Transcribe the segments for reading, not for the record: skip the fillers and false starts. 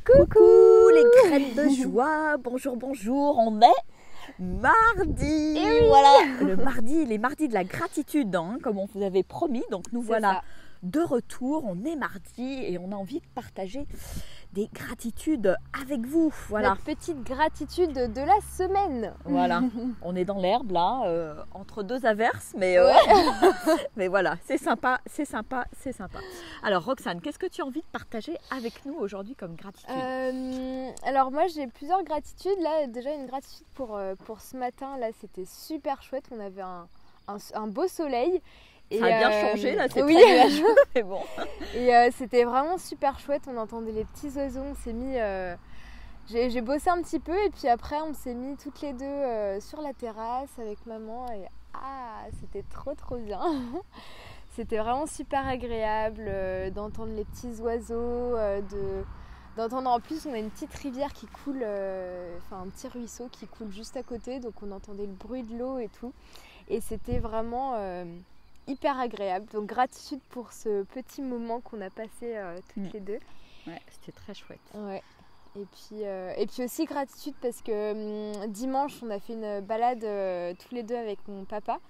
Coucou les graines de joie, bonjour, bonjour, on est mardi, oui. Voilà, les mardis de la gratitude, hein, comme on vous avait promis, donc nous voilà ça. de retour, on est mardi et on a envie de partager des gratitudes avec vous, voilà. Notre petite gratitude de la semaine. Voilà, on est dans l'herbe là, entre deux averses, mais, mais voilà, c'est sympa, c'est sympa, c'est sympa. Alors Roxane, qu'est-ce que tu as envie de partager avec nous aujourd'hui comme gratitude? Alors moi j'ai plusieurs gratitudes. Là déjà une gratitude pour ce matin, là c'était super chouette, on avait un beau soleil. Ça a bien changé là, c'est oui. très nuageux, mais bon. Et c'était vraiment super chouette, on entendait les petits oiseaux, on s'est mis... J'ai bossé un petit peu et puis après on s'est mis toutes les deux sur la terrasse avec maman et c'était trop bien. C'était vraiment super agréable d'entendre les petits oiseaux, d'entendre en plus on a une petite rivière qui coule, un petit ruisseau qui coule juste à côté, donc on entendait le bruit de l'eau et tout. Et c'était vraiment hyper agréable. Donc gratitude pour ce petit moment qu'on a passé toutes les deux. Ouais, c'était très chouette. Ouais. Et puis aussi gratitude parce que dimanche on a fait une balade tous les deux avec mon papa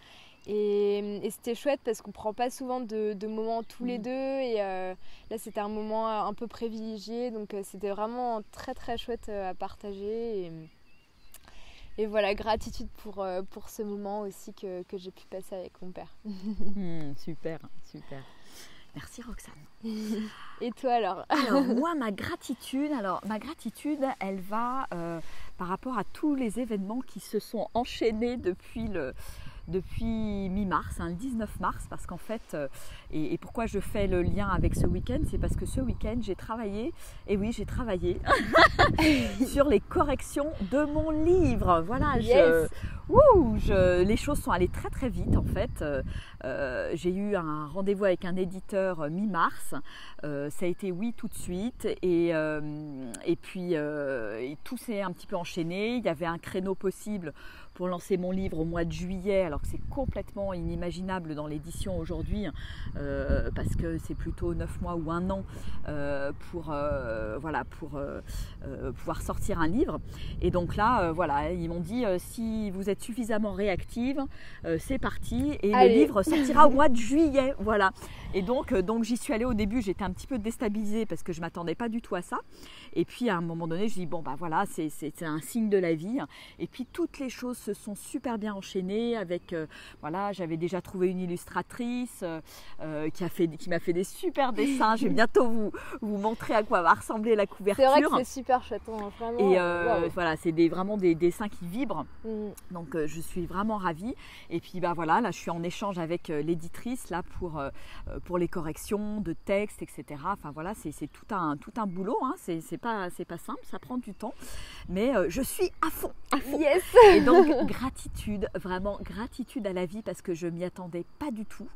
et c'était chouette parce qu'on prend pas souvent de moments tous les deux et là c'était un moment un peu privilégié, donc c'était vraiment très très chouette à partager et voilà, gratitude pour ce moment aussi que j'ai pu passer avec mon père. Super. Merci Roxane. Et toi alors? Alors moi ma gratitude, elle va par rapport à tous les événements qui se sont enchaînés depuis mi-mars, le 19 mars, parce qu'en fait, et pourquoi je fais le lien avec ce week-end, c'est parce que ce week-end j'ai travaillé, et oui j'ai travaillé, sur les corrections de mon livre. Voilà, yes. Les choses sont allées très très vite en fait. J'ai eu un rendez-vous avec un éditeur mi-mars, ça a été oui tout de suite et puis tout s'est un petit peu enchaîné. Il y avait un créneau possible pour lancer mon livre au mois de juillet, alors que c'est complètement inimaginable dans l'édition aujourd'hui, parce que c'est plutôt 9 mois ou 1 an pour pouvoir sortir un livre. Et donc là, ils m'ont dit si vous êtes suffisamment réactive, c'est parti, et le livre sortira au mois de juillet. Voilà. Et donc j'y suis allée au début, j'étais un petit peu déstabilisée parce que je ne m'attendais pas du tout à ça. Et puis à un moment donné, je dis c'est un signe de la vie. Et puis toutes les choses se sont super bien enchaînées avec, j'avais déjà trouvé une illustratrice qui m'a fait des super dessins. Je vais bientôt vous montrer à quoi va ressembler la couverture. C'est vrai que c'est super chouette, hein, vraiment. Et voilà, c'est vraiment des dessins qui vibrent. Donc je suis vraiment ravie. Et puis là je suis en échange avec l'éditrice là pour les corrections de textes, etc. Enfin voilà, c'est tout un boulot, hein. C'est pas simple, ça prend du temps, mais je suis à fond. Yes. Et donc gratitude, vraiment gratitude à la vie parce que je m'y attendais pas du tout.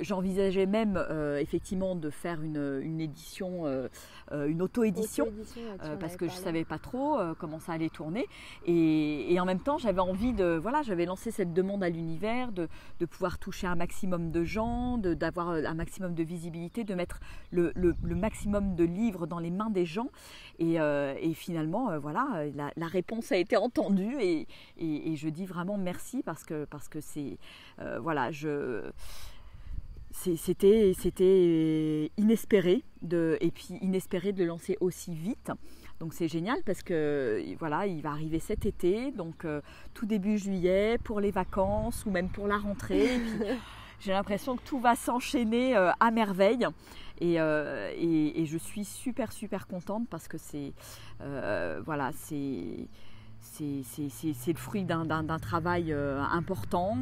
J'envisageais même effectivement de faire une édition, une auto-édition, parce que je savais pas trop comment ça allait tourner, et en même temps j'avais envie j'avais lancé cette demande à l'univers de pouvoir toucher un maximum de gens, d'avoir un maximum de visibilité, de mettre le maximum de livres dans les mains des gens, et finalement la réponse a été entendue, et je dis vraiment merci parce que c'est c'était inespéré et puis inespéré de le lancer aussi vite. Donc c'est génial parce que il va arriver cet été, donc tout début juillet pour les vacances ou même pour la rentrée. Et puis, j'ai l'impression que tout va s'enchaîner à merveille, et je suis super contente parce que c'est le fruit d'un travail important.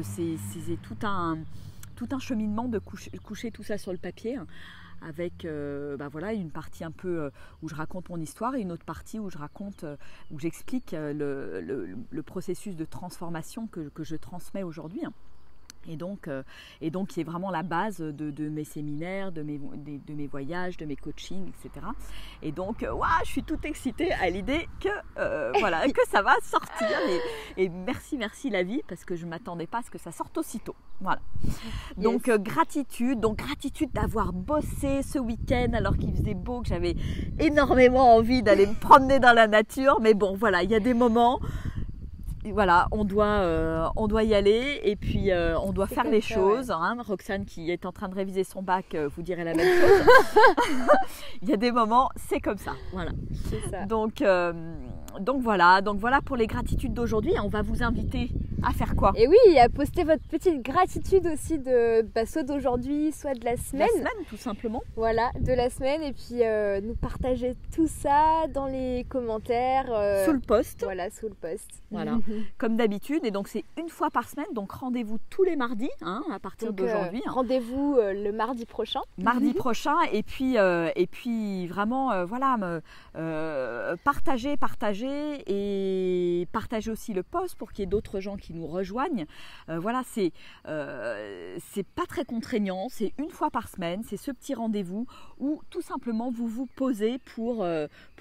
C'est tout un cheminement de coucher tout ça sur le papier, avec une partie un peu où je raconte mon histoire et une autre partie où j'explique le processus de transformation que je transmets aujourd'hui. Et donc, qui est vraiment la base de mes séminaires, de mes voyages, de mes coachings, etc. Et donc, je suis toute excitée à l'idée que ça va sortir. Et merci la vie, parce que je ne m'attendais pas à ce que ça sorte aussitôt. Voilà. Donc, gratitude d'avoir bossé ce week-end alors qu'il faisait beau, que j'avais énormément envie d'aller me promener dans la nature. Mais bon, voilà, il y a des moments... Voilà, on doit y aller et puis on doit faire les choses. Hein. Roxane qui est en train de réviser son bac vous dirait la même chose. Il y a des moments, c'est comme ça. Voilà. C'est ça. Donc voilà pour les gratitudes d'aujourd'hui. On va vous inviter à faire quoi? Et oui, à poster votre petite gratitude aussi soit d'aujourd'hui, soit de la semaine. La semaine, tout simplement. Voilà, de la semaine. Et puis nous partager tout ça dans les commentaires. Sous le post. Voilà, sous le post. Voilà, comme d'habitude. Et donc c'est une fois par semaine. Donc rendez-vous tous les mardis à partir d'aujourd'hui. Rendez-vous le mardi prochain. Mardi prochain. Et puis vraiment, partagez et partagez aussi le post pour qu'il y ait d'autres gens qui nous rejoignent. C'est pas très contraignant. C'est une fois par semaine. C'est ce petit rendez-vous où tout simplement vous vous posez pour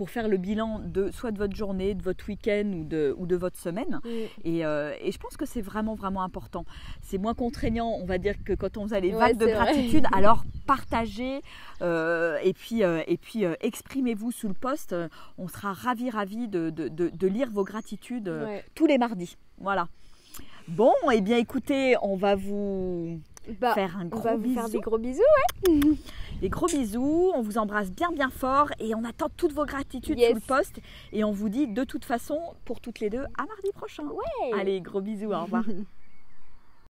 faire le bilan soit de votre journée, de votre week-end ou de votre semaine. Et je pense que c'est vraiment important. C'est moins contraignant, on va dire, que quand on faisait les vagues de gratitude. Vrai. Alors partagez et puis exprimez-vous sous le post. On sera ravis de lire vos gratitudes tous les mardis. Voilà. Bon, et bien écoutez, on va vous faire un gros bisou. On va vous faire des gros bisous, Des gros bisous, on vous embrasse bien fort et on attend toutes vos gratitudes sous le post. Et on vous dit de toute façon, pour toutes les deux, à mardi prochain. Ouais. Allez, gros bisous, au revoir.